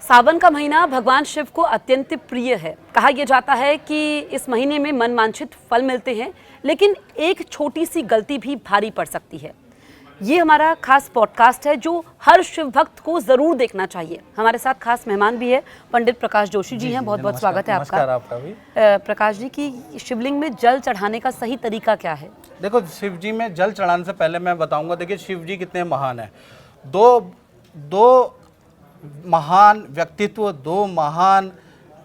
सावन का महीना भगवान शिव को अत्यंत प्रिय है। कहा यह जाता है कि इस महीने में मनवांछित फल मिलते हैं, लेकिन एक छोटी सी गलती भी भारी पड़ सकती है। ये हमारा खास पॉडकास्ट है जो हर शिव भक्त को जरूर देखना चाहिए। हमारे साथ खास मेहमान भी है, पंडित प्रकाश जोशी जी हैं। बहुत बहुत स्वागत है आपका। प्रकाश जी की शिवलिंग में जल चढ़ाने का सही तरीका क्या है? देखो, शिव जी में जल चढ़ाने से पहले मैं बताऊंगा, देखिए शिव जी कितने महान हैं। दो महान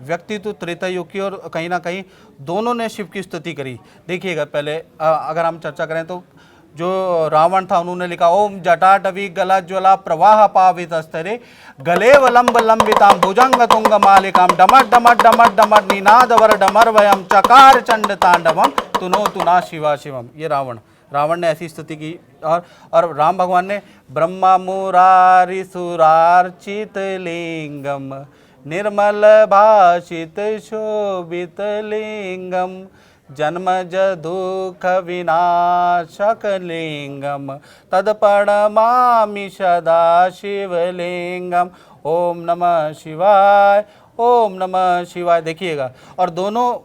व्यक्तित्व त्रेता युग की, और कहीं ना कहीं दोनों ने शिव की स्तुति करी। देखिएगा, पहले अगर हम चर्चा करें तो जो रावण था उन्होंने लिखा, ओम जटाटवी गला ज्वला प्रवाह पावित स्तरे गले वलंब लंबिताम भुजंग तुंग मालिकाम डमट डमट डमट डमट निनाद वर डमर वयम चकार चंड तांडवम तुनो तुना शिवा शिवम। ये रावण ने ऐसी स्तुति की। और राम भगवान ने ब्रह्मा मुरारी सुरार्चित लिंगम निर्मल भाषित शोभित लिंगम जन्मज दुख विनाशक लिंगम तदपणमामि सदा शिवलिंगम। ओम नमः शिवाय, ओम नमः शिवाय। देखिएगा, और दोनों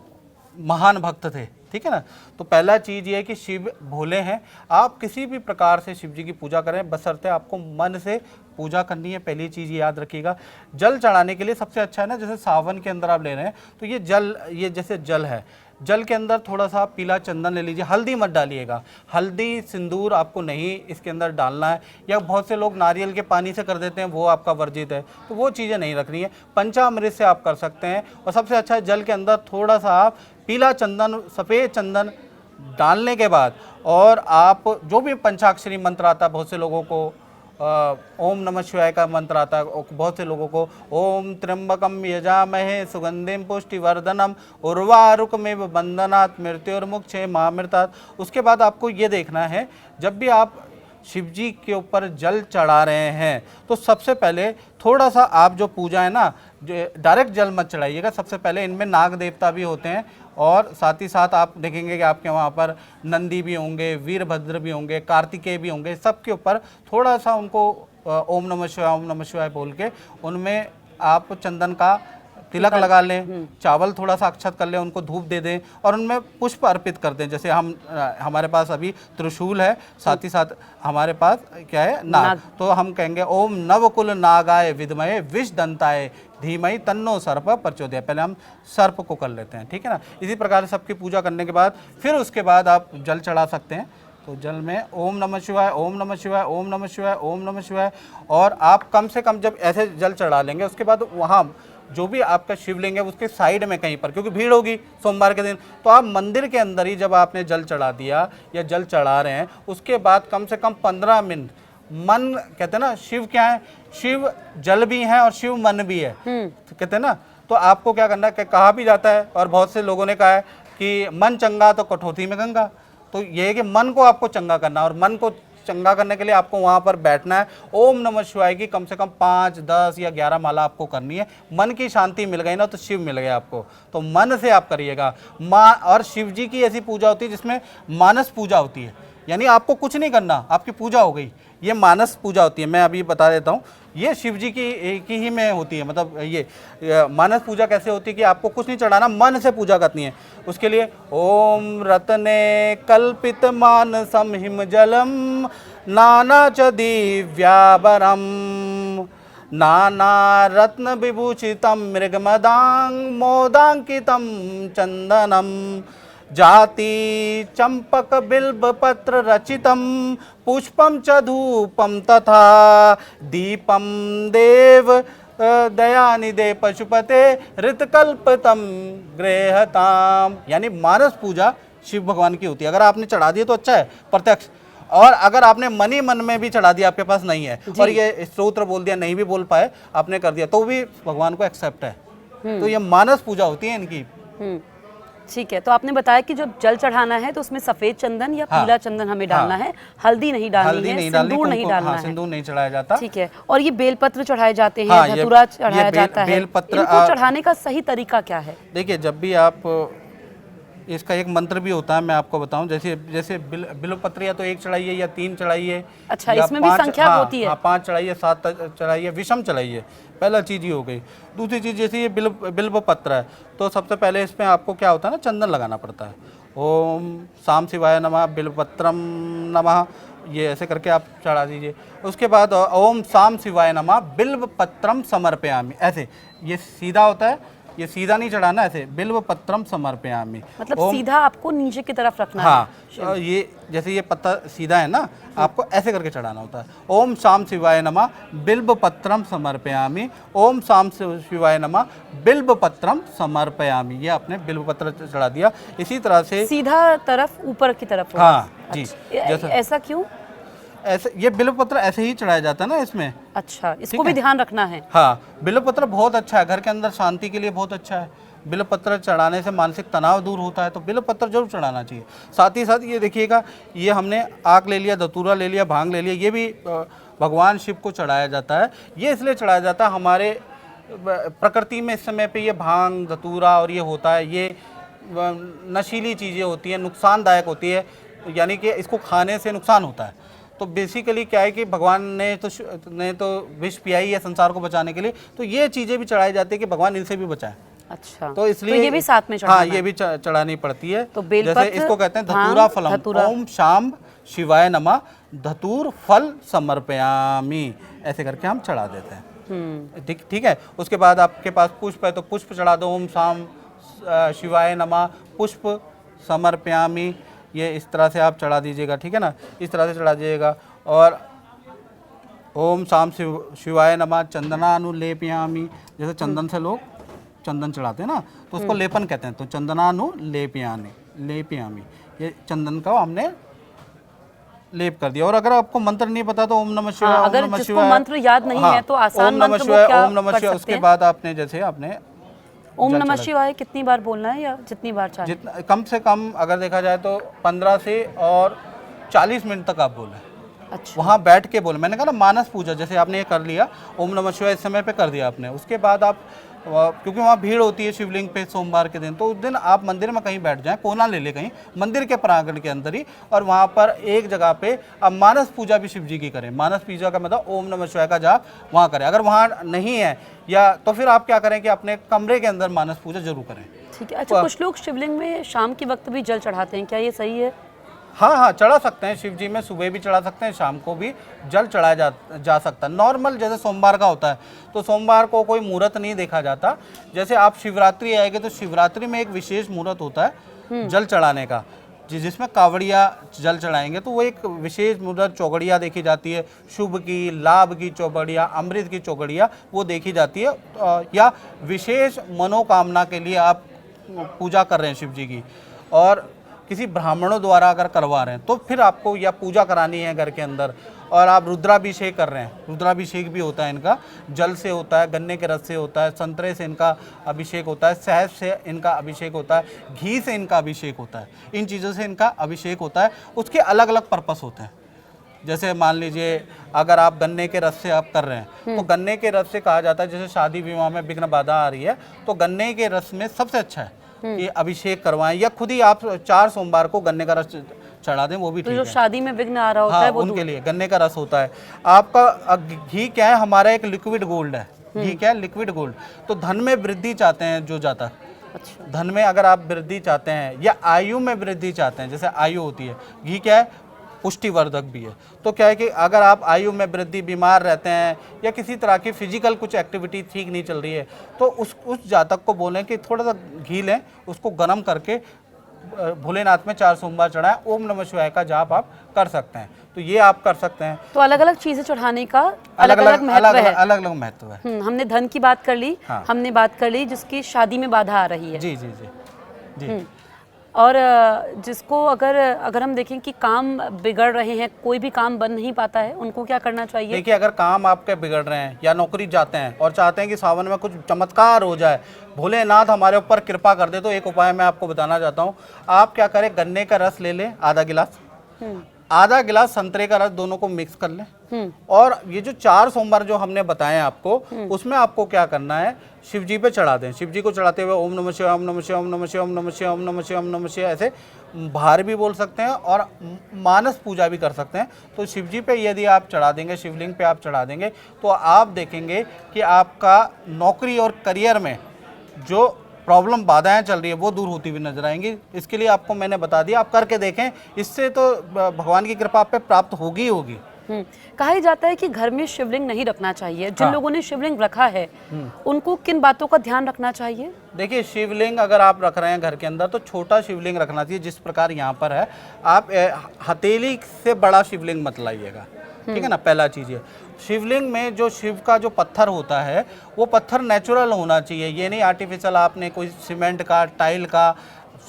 महान भक्त थे, ठीक है ना। तो पहला चीज़ ये है कि शिव भोले हैं। आप किसी भी प्रकार से शिव जी की पूजा करें, बशर्ते आपको मन से पूजा करनी है। पहली चीज़ याद रखिएगा। जल चढ़ाने के लिए सबसे अच्छा है ना, जैसे सावन के अंदर आप ले रहे हैं तो ये जैसे जल है, जल के अंदर थोड़ा सा पीला चंदन ले लीजिए। हल्दी मत डालिएगा, हल्दी सिंदूर आपको नहीं इसके अंदर डालना है। या बहुत से लोग नारियल के पानी से कर देते हैं, वो आपका वर्जित है, तो वो चीज़ें नहीं रखनी है। पंचामृत से आप कर सकते हैं। और सबसे अच्छा है, जल के अंदर थोड़ा सा आप पीला चंदन, सफ़ेद चंदन डालने के बाद, और आप जो भी पंचाक्षरी मंत्र आता है, बहुत से लोगों को ओम नमः शिवाय का मंत्र आता है, बहुत से लोगों को ओम त्र्यंबकम यजामहे सुगंधिम पुष्टिवर्धनम उर्वारुकमेव बंधनात् मृत्युर्मुक्षे मामृतात्। उसके बाद आपको ये देखना है, जब भी आप शिव जी के ऊपर जल चढ़ा रहे हैं तो सबसे पहले थोड़ा सा आप जो पूजा है ना, डायरेक्ट जल मत चढ़ाइएगा। सबसे पहले इनमें नाग देवता भी होते हैं, और साथ ही साथ आप देखेंगे कि आपके वहाँ पर नंदी भी होंगे, वीरभद्र भी होंगे, कार्तिकेय भी होंगे। सबके ऊपर थोड़ा सा उनको ओम नमः शिवाय बोल के उनमें आप चंदन का तिलक लगा लें, चावल थोड़ा सा अक्षत कर लें, उनको धूप दे दें और उनमें पुष्प अर्पित कर दें। जैसे हमारे पास अभी त्रिशूल है, साथ ही साथ हमारे पास क्या है, नाग। तो हम कहेंगे ओम नवकुल नागाय विद्महे विष दंताय धीमहि तन्नो सर्प प्रचोदयात्। पहले हम सर्प को कर लेते हैं, ठीक है ना। इसी प्रकार से सबकी पूजा करने के बाद फिर उसके बाद आप जल चढ़ा सकते हैं। तो जल में ओम नमः शिवाय, ओम नमः शिवाय, ओम नमः शिवाय, ओम नमः शिवाय। और आप कम से कम जब ऐसे जल चढ़ा लेंगे, उसके बाद वहाँ जो भी आपका शिवलिंग है उसके साइड में कहीं पर, क्योंकि भीड़ होगी सोमवार के दिन, तो आप मंदिर के अंदर ही जब आपने जल चढ़ा दिया या जल चढ़ा रहे हैं, उसके बाद कम से कम 15 मिनट मन, कहते हैं ना शिव क्या है, शिव जल भी है और शिव मन भी है, तो कहते हैं ना। तो आपको क्या करना है, कहा भी जाता है और बहुत से लोगों ने कहा है कि मन चंगा तो कठौती में गंगा। तो ये है कि मन को आपको चंगा करना, और मन को चंगा करने के लिए आपको वहाँ पर बैठना है। ओम नमः शिवाय की कम से कम 5, 10 या 11 माला आपको करनी है। मन की शांति मिल गई ना तो शिव मिल गया आपको, तो मन से आप करिएगा। और शिव जी की ऐसी पूजा होती है जिसमें मानस पूजा होती है, यानी आपको कुछ नहीं करना, आपकी पूजा हो गई। ये मानस पूजा होती है, मैं अभी बता देता हूँ। ये शिव जी की ही में होती है, मतलब ये मानस पूजा कैसे होती है कि आपको कुछ नहीं चढ़ाना, मन से पूजा करनी है। उसके लिए ओम रत्ने कल्पित मानसम हिम जलम नाना च दिव्याबरम नाना रत्न विभूषितम मृगमदांग मोदांकितम चंदनम जाति चंपक बिल्ब पत्र रचितम पुष्पम च धूपम तथा दीपम देव दयानिधे पशुपते ऋतकल्पतम गृहताम। यानी मानस पूजा शिव भगवान की होती है। अगर आपने चढ़ा दिया तो अच्छा है, प्रत्यक्ष। और अगर आपने मनी मन में भी चढ़ा दिया, आपके पास नहीं है और ये स्तोत्र बोल दिया, नहीं भी बोल पाए, आपने कर दिया, तो भी भगवान को एक्सेप्ट है। तो ये मानस पूजा होती है इनकी। ठीक है। तो आपने बताया कि जो जल चढ़ाना है तो उसमें सफेद चंदन या पीला चंदन हमें डालना है, हल्दी नहीं डालनी है, सिंदूर नहीं डालना है। सिंदूर नहीं चढ़ाया जाता, ठीक है। और ये बेलपत्र चढ़ाए जाते हैं, धतूरा चढ़ाया जाता है, इनको चढ़ाने का सही तरीका क्या है? देखिए, जब भी आप इसका एक मंत्र भी होता है, मैं आपको बताऊं। जैसे जैसे बिल्वपत्र या तो 1 चढ़ाइए या 3 चढ़ाइए। अच्छा, या इसमें भी 5, संख्या हाँ, होती है? हाँ, 5 चढ़ाइए, 7 चढ़ाइए, विषम चढ़ाइए। पहला चीज़ ये हो गई। दूसरी चीज़, जैसे ये बिल्वपत्र है तो सबसे पहले इसमें आपको क्या होता है ना, चंदन लगाना पड़ता है। ओम साम शिवाय नमः बिल्वपत्रम नमः, ये ऐसे करके आप चढ़ा दीजिए। उसके बाद ओम साम शिवाय नमः बिल्वपत्रम समर्पयामि, ऐसे ये सीधा होता है, ये सीधा नहीं चढ़ाना, ऐसे बिल्वपत्रम समर्पयामि। मतलब सीधा आपको नीचे की तरफ रखना है। हाँ, ये जैसे ये पत्ता सीधा है ना, आपको ऐसे करके चढ़ाना होता है। ओम शाम शिवाय नमः बिल्वपत्रम समर्पयामि, ओम शाम शिवाय नमः बिल्वपत्रम समर्पयामि। ये आपने बिल्वपत्र चढ़ा दिया। इसी तरह से सीधा तरफ ऊपर की तरफ हो। हाँ जी, अच्छा, ऐसा क्यों? ऐसे ये बिल्वपत्र ऐसे ही चढ़ाया जाता है ना इसमें। अच्छा, इसको भी ध्यान रखना है। हाँ, बिल्वपत्र बहुत अच्छा है, घर के अंदर शांति के लिए बहुत अच्छा है। बिल्वपत्र चढ़ाने से मानसिक तनाव दूर होता है, तो बिल्वपत्र जरूर चढ़ाना चाहिए। साथ ही साथ ये देखिएगा, ये हमने आक ले लिया, धतूरा ले लिया, भांग ले लिया, ये भी भगवान शिव को चढ़ाया जाता है। ये इसलिए चढ़ाया जाता है, हमारे प्रकृति में इस समय पे ये भांग धतूरा और ये होता है, ये नशीली चीज़ें होती हैं, नुकसानदायक होती है, यानी कि इसको खाने से नुकसान होता है। तो बेसिकली क्या है कि भगवान ने तो विष पियाई है संसार को बचाने के लिए, तो ये चीज़ें भी चढ़ाई जाती है कि भगवान इनसे भी बचाए। अच्छा, तो इसलिए ये भी साथ में चढ़ाना हाँ, ये भी चढ़ानी पड़ती है। तो बेलपत्र, जैसे इसको कहते हैं धतूरा फलम, ओम शाम शिवाय नमः धतूर फल समर्पयामि, ऐसे करके हम चढ़ा देते हैं। ठीक है। उसके बाद आपके पास पुष्प है तो पुष्प चढ़ा दो, ओम शाम शिवाय नमः पुष्प समर्पयामि, ये इस तरह से आप चढ़ा दीजिएगा। ठीक है ना, इस तरह से चढ़ा दीजिएगा। और ओम शाम शिवाय नमः चंदनानुलेपयामि, जैसे चंदन से लोग चंदन चढ़ाते हैं ना, तो उसको लेपन कहते हैं। तो चंदनानुलेपयामि, ये चंदन का हमने लेप कर दिया। और अगर आपको मंत्र नहीं पता तो ओम नमः शिवाय, अगर ओम नमः जिसको शिवाय, मंत्र याद नहीं है तो आसान ओम नमः मंत्र वो शिवाय, क्या ओम नमः कर शिवाय। सकते उसके हैं? बाद आपने जैसे आपने ओम नमः शिवाय कितनी बार बोलना है, या जितनी बार चाहे? जितना कम से कम अगर देखा जाए तो 15 से और 40 मिनट तक आप बोलें। अच्छा, वहाँ बैठ के बोले। मैंने कहा ना, मानस पूजा जैसे आपने ये कर लिया, ओम नमः शिवाय इस समय पे कर दिया आपने, उसके बाद आप क्योंकि वहाँ भीड़ होती है शिवलिंग पे सोमवार के दिन, तो उस दिन आप मंदिर में कहीं बैठ जाएं, कोना ले ले कहीं मंदिर के प्रांगण के अंदर ही, और वहाँ पर एक जगह पे आप मानस पूजा भी शिव जी की करें। मानस पूजा का मतलब ओम नमः शिवाय का जाप वहाँ करें। अगर वहाँ नहीं है या तो फिर आप क्या करें कि अपने कमरे के अंदर मानस पूजा जरूर करें। ठीक है। अच्छा, कुछ लोग शिवलिंग में शाम के वक्त भी जल चढ़ाते हैं, क्या ये सही है? हाँ हाँ, चढ़ा सकते हैं शिव जी में, सुबह भी चढ़ा सकते हैं, शाम को भी जल चढ़ाया जा सकता है। नॉर्मल जैसे सोमवार का होता है तो सोमवार को कोई मुहूर्त नहीं देखा जाता। जैसे आप शिवरात्रि आएगी तो शिवरात्रि में एक विशेष मुहूर्त होता है जल चढ़ाने का, जिसमें कावड़िया जल चढ़ाएंगे, तो वो एक विशेष मुहूर्त चौगड़िया देखी जाती है, शुभ की, लाभ की चौगड़िया, अमृत की चौगड़िया वो देखी जाती है। या विशेष मनोकामना के लिए आप पूजा कर रहे हैं शिव जी की, और किसी ब्राह्मणों द्वारा अगर करवा रहे हैं तो फिर आपको या पूजा करानी है घर के अंदर, और आप रुद्राभिषेक कर रहे हैं। रुद्राभिषेक भी होता है इनका, जल से होता है, गन्ने के रस से होता है, संतरे से इनका अभिषेक होता है, शहद से इनका अभिषेक होता है, घी से इनका अभिषेक होता है, इन चीज़ों से इनका अभिषेक होता है। उसके अलग अलग पर्पस होते हैं। जैसे मान लीजिए अगर आप गन्ने के रस से आप कर रहे हैं तो गन्ने के रस से कहा जाता है, जैसे शादी विवाह में विघ्न बाधा आ रही है तो गन्ने के रस में सबसे अच्छा है ये अभिषेक करवाएं, या खुद ही आप 4 सोमवार को गन्ने का रस चढ़ा दें, वो भी ठीक तो जो है। शादी में विघ्न आ रहा होता है वो उनके लिए गन्ने का रस होता है। आपका घी क्या है, हमारा एक लिक्विड गोल्ड है। घी क्या है, लिक्विड गोल्ड। तो धन में वृद्धि चाहते हैं जो जातक, अच्छा, धन में अगर आप वृद्धि चाहते हैं या आयु में वृद्धि चाहते हैं, जैसे आयु होती है, घी क्या है, पुष्टिवर्धक भी है। तो क्या है कि अगर आप आयु में वृद्धि, बीमार रहते हैं या किसी तरह की फिजिकल कुछ एक्टिविटी ठीक नहीं चल रही है, तो उस जातक को बोलें कि थोड़ा सा घी लें, उसको गर्म करके भोलेनाथ में 4 सोमवार चढ़ाएं, ओम नमः शिवाय का जाप आप कर सकते हैं। तो ये आप कर सकते हैं। तो अलग अलग चीजें चढ़ाने का अलग अलग महत्व है। अलग अलग महत्व है। हमने धन की बात कर ली, हाँ। हमने बात कर ली जिसकी शादी में बाधा आ रही है। जी जी जी जी। और जिसको अगर हम देखें कि काम बिगड़ रहे हैं, कोई भी काम बन नहीं पाता है, उनको क्या करना चाहिए? देखिए, अगर काम आपके बिगड़ रहे हैं या नौकरी जाते हैं और चाहते हैं कि सावन में कुछ चमत्कार हो जाए, भोलेनाथ हमारे ऊपर कृपा कर दे, तो एक उपाय मैं आपको बताना चाहता हूँ। आप क्या करें, गन्ने का रस ले लें आधा गिलास, आधा गिलास संतरे का रस, दोनों को मिक्स कर लें। और ये जो 4 सोमवार जो हमने बताए आपको, उसमें आपको क्या करना है, शिव जी पे चढ़ा दें। शिव जी को चढ़ाते हुए ओम नमः शिवाय, ओम नमः शिवाय, ओम नमः शिवाय, ओम नमः शिवाय, ओम नमः शिवाय, ओम नमः शिवाय ऐसे बाहर भी बोल सकते हैं और मानस पूजा भी कर सकते हैं। तो शिव जी पे यदि आप चढ़ा देंगे, शिवलिंग पे आप चढ़ा देंगे, तो आप देखेंगे कि आपका नौकरी और करियर में जो प्रॉब्लम बाधाएं चल रही है वो दूर होती हुई नजर आएंगी। इसके लिए आपको मैंने बता दिया, आप करके देखें, इससे तो भगवान की कृपा आप पे प्राप्त होगी ही होगी। कहा ही जाता है कि घर में शिवलिंग नहीं रखना चाहिए। जिन लोगों ने शिवलिंग रखा है उनको किन बातों का ध्यान रखना चाहिए? देखिए, शिवलिंग अगर आप रख रहे हैं घर के अंदर तो छोटा शिवलिंग रखना चाहिए, जिस प्रकार यहाँ पर है। आप हथेली से बड़ा शिवलिंग मत लाइएगा, ठीक है ना। पहला चीज़ है, शिवलिंग में जो शिव का जो पत्थर होता है वो पत्थर नेचुरल होना चाहिए। ये नहीं आर्टिफिशियल आपने कोई सीमेंट का, टाइल का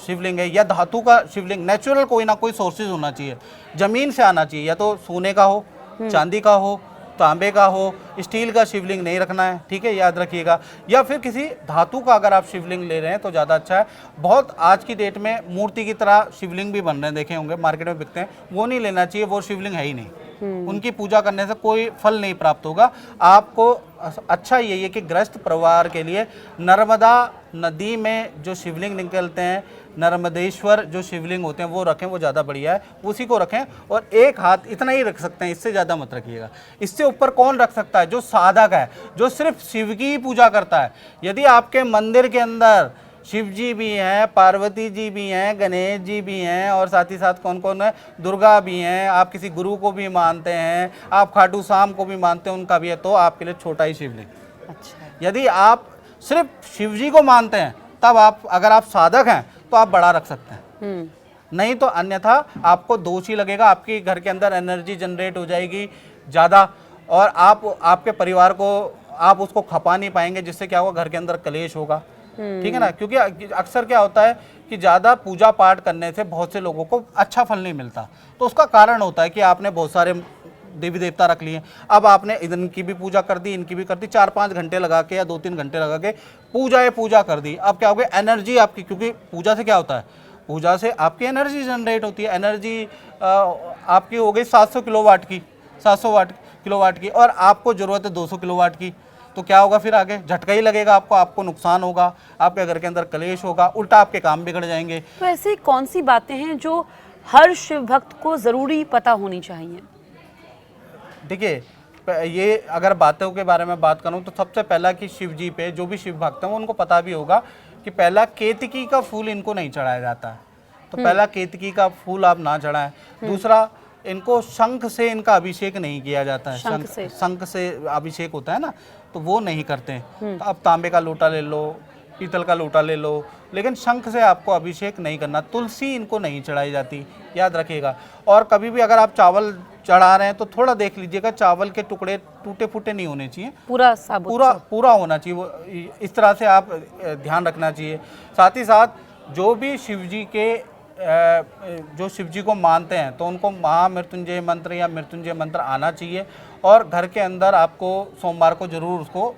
शिवलिंग है या धातु का शिवलिंग, नेचुरल कोई ना कोई सोर्सेज होना चाहिए, जमीन से आना चाहिए। या तो सोने का हो, चांदी का हो, तांबे का हो, स्टील का शिवलिंग नहीं रखना है, ठीक है, याद रखिएगा। या फिर किसी धातु का अगर आप शिवलिंग ले रहे हैं तो ज़्यादा अच्छा है। बहुत आज की डेट में मूर्ति की तरह शिवलिंग भी बन रहे हैं, देखे होंगे मार्केट में बिकते हैं, वो नहीं लेना चाहिए, वो शिवलिंग है ही नहीं। उनकी पूजा करने से कोई फल नहीं प्राप्त होगा आपको। अच्छा यही है कि गृहस्थ परिवार के लिए नर्मदा नदी में जो शिवलिंग निकलते हैं, नर्मदेश्वर जो शिवलिंग होते हैं वो रखें, वो ज़्यादा बढ़िया है, उसी को रखें। और एक हाथ इतना ही रख सकते हैं, इससे ज़्यादा मत रखिएगा। इससे ऊपर कौन रख सकता है? जो साधक है, जो सिर्फ शिव की ही पूजा करता है। यदि आपके मंदिर के अंदर शिव जी भी हैं, पार्वती जी भी हैं, गणेश जी भी हैं और साथ ही साथ कौन कौन है, दुर्गा भी हैं, आप किसी गुरु को भी मानते हैं, आप खाटू श्याम को भी मानते हैं, उनका भी है, तो आपके लिए छोटा ही शिवलिंग। अच्छा। यदि आप सिर्फ शिव जी को मानते हैं तब आप, अगर आप साधक हैं तो आप बड़ा रख सकते हैं, नहीं तो अन्यथा आपको दोष ही लगेगा। आपके घर के अंदर एनर्जी जनरेट हो जाएगी ज़्यादा और आपके परिवार को आप उसको खपा नहीं पाएंगे, जिससे क्या होगा, घर के अंदर कलेश होगा, ठीक है ना। क्योंकि अक्सर क्या होता है कि ज़्यादा पूजा पाठ करने से बहुत से लोगों को अच्छा फल नहीं मिलता। तो उसका कारण होता है कि आपने बहुत सारे देवी देवता रख लिए, अब आपने इनकी भी पूजा कर दी, इनकी भी कर दी, 4-5 घंटे लगा के या 2-3 घंटे लगा के पूजा कर दी। अब क्या हो गया, एनर्जी आपकी, क्योंकि पूजा से क्या होता है, पूजा से आपकी एनर्जी जनरेट होती है। एनर्जी आपकी हो गई 700 किलोवाट की, 700 किलोवाट की, और आपको ज़रूरत है 200 किलोवाट की। तो क्या होगा, फिर आगे झटका ही लगेगा आपको नुकसान होगा, आपके घर के अंदर कलेश होगा, उल्टा आपके काम बिगड़ जाएंगे। तो ऐसी कौन सी बातें हैं जो हर शिव भक्त को ज़रूरी पता होनी चाहिए? देखिए, ये अगर बातों के बारे में बात करूं तो सबसे पहला कि शिव जी पे जो भी शिव भक्त हैं उनको पता भी होगा कि पहला केतकी का फूल इनको नहीं चढ़ाया जाता है, तो पहला केतकी का फूल आप ना चढ़ाएं। दूसरा, इनको शंख से इनका अभिषेक नहीं किया जाता है, शंख से अभिषेक होता है ना, तो वो नहीं करते हैं। तो अब तांबे का लोटा ले लो, पीतल का लोटा ले लो, लेकिन शंख से आपको अभिषेक नहीं करना। तुलसी इनको नहीं चढ़ाई जाती, याद रखिएगा। और कभी भी अगर आप चावल चढ़ा रहे हैं तो थोड़ा देख लीजिएगा, चावल के टुकड़े टूटे फूटे नहीं होने चाहिए, पूरा साबुत, पूरा होना चाहिए। वो इस तरह से आप ध्यान रखना चाहिए। साथ ही साथ जो भी शिव जी के जो शिव जी को मानते हैं तो उनको महामृत्युंजय मंत्र या मृत्युंजय मंत्र आना चाहिए, और घर के अंदर आपको सोमवार को जरूर उसको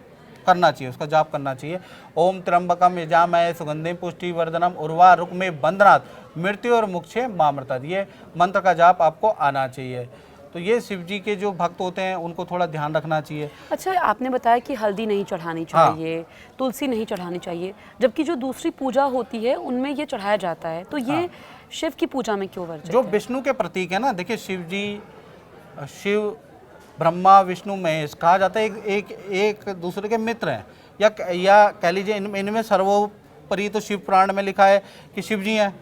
करना चाहिए, उसका जाप करना चाहिए। ओम त्र्यंबकम यजामहे सुगंधिम पुष्टिवर्धनम उर्वा रुक्मे बंधनात् मृत्यु और मुक्षे मामृतात्, ये मंत्र का जाप आपको आना चाहिए। तो ये शिव जी के जो भक्त होते हैं उनको थोड़ा ध्यान रखना चाहिए। अच्छा, आपने बताया कि हल्दी नहीं चढ़ानी चाहिए, हाँ। तुलसी नहीं चढ़ानी चाहिए, जबकि जो दूसरी पूजा होती है उनमें ये चढ़ाया जाता है, तो ये हाँ। शिव की पूजा में क्यों वर्जित है? जो विष्णु के प्रतीक है ना, देखिए शिव जी, शिव ब्रह्मा विष्णु महेश कहा जाता है, एक दूसरे के मित्र हैं, या कह लीजिए इनमें सर्वोपरि तो शिव पुराण में लिखा है कि शिव जी हैं,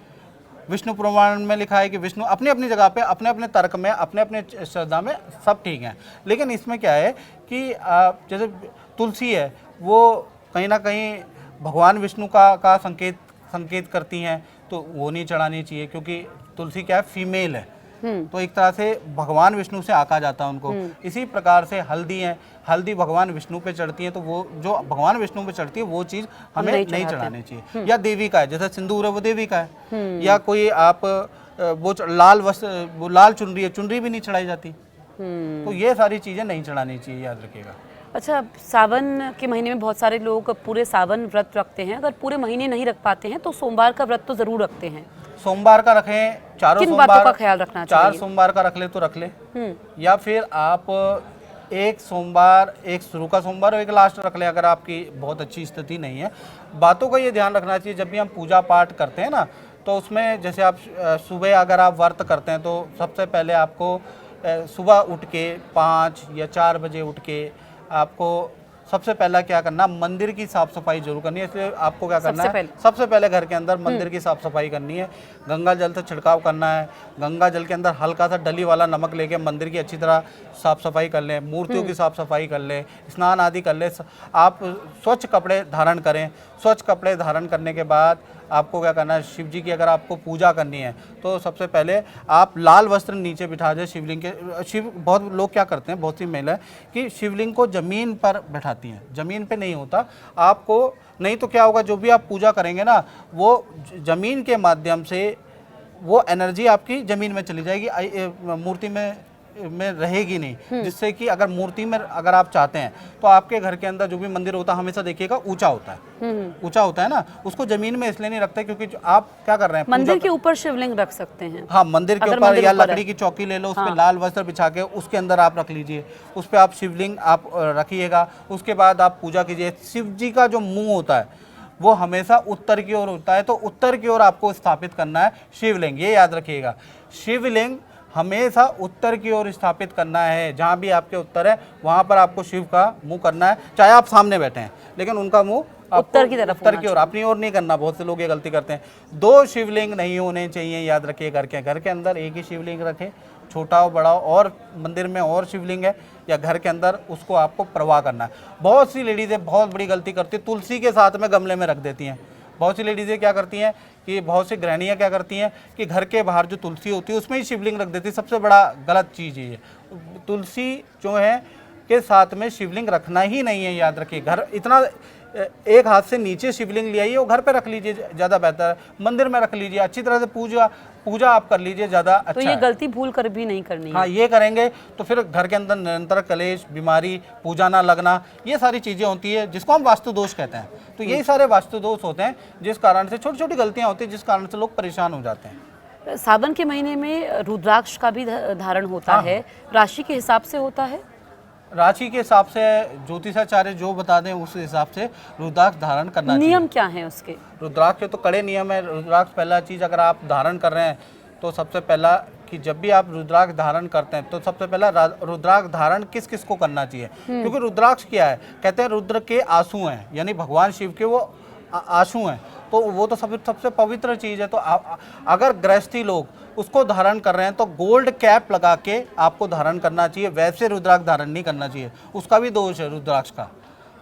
विष्णु पुराण में लिखा है कि विष्णु, अपनी अपनी जगह पे, अपने अपने तर्क में, अपने अपने श्रद्धा में सब ठीक हैं। लेकिन इसमें क्या है कि जैसे तुलसी है, वो कहीं ना कहीं भगवान विष्णु का संकेत करती हैं, तो वो नहीं चढ़ानी चाहिए, क्योंकि तुलसी क्या है, फीमेल है, तो एक तरह से भगवान विष्णु से आका जाता है उनको। इसी प्रकार से हल्दी है, हल्दी भगवान विष्णु पे चढ़ती है, तो वो जो भगवान विष्णु पे चढ़ती है वो चीज़ हमें नहीं चढ़ानी चाहिए। या देवी का है, जैसे सिंदूर है वो देवी का है, या कोई आप वो लाल वस्त्र, वो लाल चुनरी है, चुनरी भी नहीं चढ़ाई जाती। तो ये सारी चीज़ें नहीं चढ़ानी चाहिए, याद रखिएगा। अच्छा, सावन के महीने में बहुत सारे लोग पूरे सावन व्रत रखते हैं, अगर पूरे महीने नहीं रख पाते हैं तो सोमवार का व्रत तो ज़रूर रखते हैं। सोमवार का रखें, चारों किन बातों का ख्याल रखना चाहिए? 4 सोमवार का रख ले तो रख ले, या फिर आप एक सोमवार, एक शुरू का सोमवार और एक लास्ट रख लें अगर आपकी बहुत अच्छी स्थिति नहीं है। बातों का ये ध्यान रखना चाहिए जब भी हम पूजा पाठ करते हैं ना, तो उसमें जैसे आप सुबह अगर आप व्रत करते हैं तो सबसे पहले आपको सुबह उठ के 5 या 4 बजे उठ के आपको सबसे पहला क्या करना, मंदिर की साफ सफाई जरूर करनी है। इसलिए आपको क्या करना है, सबसे पहले घर के अंदर मंदिर की साफ सफाई करनी है, गंगा जल से छिड़काव करना है, गंगा जल के अंदर हल्का सा डली वाला नमक लेके मंदिर की अच्छी तरह साफ सफाई कर लें, मूर्तियों की साफ सफाई कर लें, स्नान आदि कर लें। आप स्वच्छ कपड़े धारण करें। स्वच्छ कपड़े धारण करने के बाद आपको क्या करना है, शिव जी की अगर आपको पूजा करनी है तो सबसे पहले आप लाल वस्त्र नीचे बिठा दें शिवलिंग के। बहुत लोग क्या करते हैं, बहुत सी महिलाएं कि शिवलिंग को जमीन पर बैठाती हैं, जमीन पे नहीं होता आपको, नहीं तो क्या होगा, जो भी आप पूजा करेंगे ना वो जमीन के माध्यम से वो एनर्जी आपकी जमीन में चली जाएगी, मूर्ति में रहेगी नहीं। जिससे कि अगर मूर्ति में अगर आप चाहते हैं तो आपके घर के अंदर जो भी मंदिर होता है हमेशा देखिएगा ऊंचा होता है, ऊंचा होता है ना, उसको जमीन में इसलिए नहीं रखते क्योंकि आप क्या कर रहे हैं, मंदिर के ऊपर शिवलिंग रख सकते हैं। हाँ, मंदिर के ऊपर या लकड़ी की चौकी ले लो, उस पर लाल वस्त्र बिछा के उसके अंदर आप रख लीजिए, उस पर आप शिवलिंग आप रखिएगा। उसके बाद आप पूजा कीजिए। शिव जी का जो मुंह होता है वो हमेशा उत्तर की ओर होता है, तो उत्तर की ओर आपको स्थापित करना है शिवलिंग, ये याद रखिएगा। शिवलिंग हमेशा उत्तर की ओर स्थापित करना है, जहाँ भी आपके उत्तर है वहाँ पर आपको शिव का मुंह करना है, चाहे आप सामने बैठे हैं लेकिन उनका मुंह उत्तर की तरफ, उत्तर की ओर, अपनी ओर नहीं करना। बहुत से लोग ये गलती करते हैं। 2 शिवलिंग नहीं होने चाहिए, याद रखिए। घर के अंदर एक ही शिवलिंग रखें, छोटा हो बड़ा हो, और मंदिर में और शिवलिंग है या घर के अंदर, उसको आपको प्रवाह करना है। बहुत सी लेडीज़ें बहुत बड़ी गलती करती है, तुलसी के साथ में गमले में रख देती हैं। बहुत सी लेडीज़ें क्या करती हैं कि बहुत सी गृहिणियाँ क्या करती हैं कि घर के बाहर जो तुलसी होती है उसमें ही शिवलिंग रख देती है। सबसे बड़ा गलत चीज़ ये है। तुलसी जो है के साथ में शिवलिंग रखना ही नहीं है, याद रखिए। घर इतना एक हाथ से नीचे शिवलिंग ले आइए और घर पे रख लीजिए, ज़्यादा बेहतर है। मंदिर में रख लीजिए, अच्छी तरह से पूजा आप कर लीजिए, ज़्यादा अच्छा। तो ये गलती भूल कर भी नहीं करनी है। हाँ, ये करेंगे तो फिर घर के अंदर निरंतर कलेश, बीमारी, पूजा ना लगना, ये सारी चीज़ें होती है जिसको हम वास्तु दोष कहते हैं। तो यही सारे वास्तु दोष होते हैं जिस कारण से छोटी छोटी गलतियाँ होती हैं, जिस कारण से लोग परेशान हो जाते हैं। सावन के महीने में रुद्राक्ष का भी धारण होता है, राशि के हिसाब से होता है। राशि के हिसाब से ज्योतिषाचार्य जो बता दें उस हिसाब से रुद्राक्ष धारण करना चाहिए। नियम क्या है उसके? रुद्राक्ष के तो कड़े नियम है। रुद्राक्ष पहला चीज़ अगर आप धारण कर रहे हैं तो सबसे पहला कि जब भी आप रुद्राक्ष धारण करते हैं तो सबसे पहला रुद्राक्ष धारण किस किस को करना चाहिए, क्योंकि रुद्राक्ष क्या है, कहते हैं रुद्र के आंसू हैं, यानी भगवान शिव के वो आंसू हैं, तो वो तो सबसे पवित्र चीज़ है। तो अगर गृहस्थी लोग उसको धारण कर रहे हैं तो गोल्ड कैप लगा के आपको धारण करना चाहिए। वैसे रुद्राक्ष धारण नहीं करना चाहिए, उसका भी दोष है रुद्राक्ष का,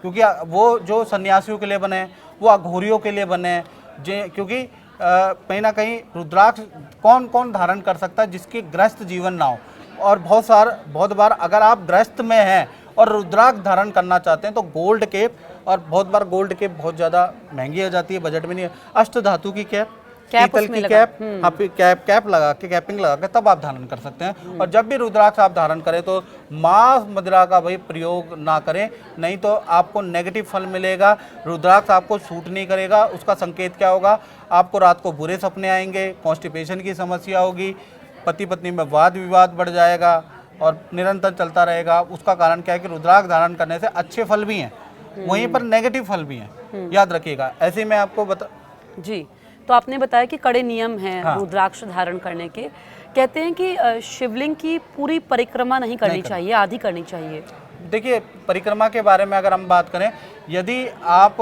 क्योंकि वो जो सन्यासियों के लिए बने हैं, वो अघोरियों के लिए बने हैं। क्योंकि कहीं ना कहीं रुद्राक्ष कौन कौन धारण कर सकता है जिसकी गृहस्थ जीवन ना हो। और बहुत बार अगर आप गृहस्थ में हैं और रुद्राक्ष धारण करना चाहते हैं तो गोल्ड केप, और बहुत बार गोल्ड केप बहुत ज़्यादा महंगी हो जाती है, बजट में नहीं है। अष्ट धातु की कैप, पीतल की कैप, हाँ कैप लगा के, कैपिंग लगा के तब आप धारण कर सकते हैं। और जब भी रुद्राक्ष आप धारण करें तो मांस मदिरा का भाई प्रयोग ना करें, नहीं तो आपको नेगेटिव फल मिलेगा। रुद्राक्ष आपको सूट नहीं करेगा। उसका संकेत क्या होगा, आपको रात को बुरे सपने आएंगे, कॉन्स्टिपेशन की समस्या होगी, पति पत्नी में वाद विवाद बढ़ जाएगा और निरंतर चलता रहेगा। उसका कारण क्या है कि रुद्राक्ष धारण करने से अच्छे फल भी हैं, वहीं पर नेगेटिव फल भी हैं, याद रखिएगा। ऐसे में आपको जी, तो आपने बताया कि कड़े नियम हैं रुद्राक्ष धारण करने के। कहते हैं कि शिवलिंग की पूरी परिक्रमा नहीं करनी चाहिए, आधी करनी चाहिए। देखिए, परिक्रमा के बारे में अगर हम बात करें, यदि आप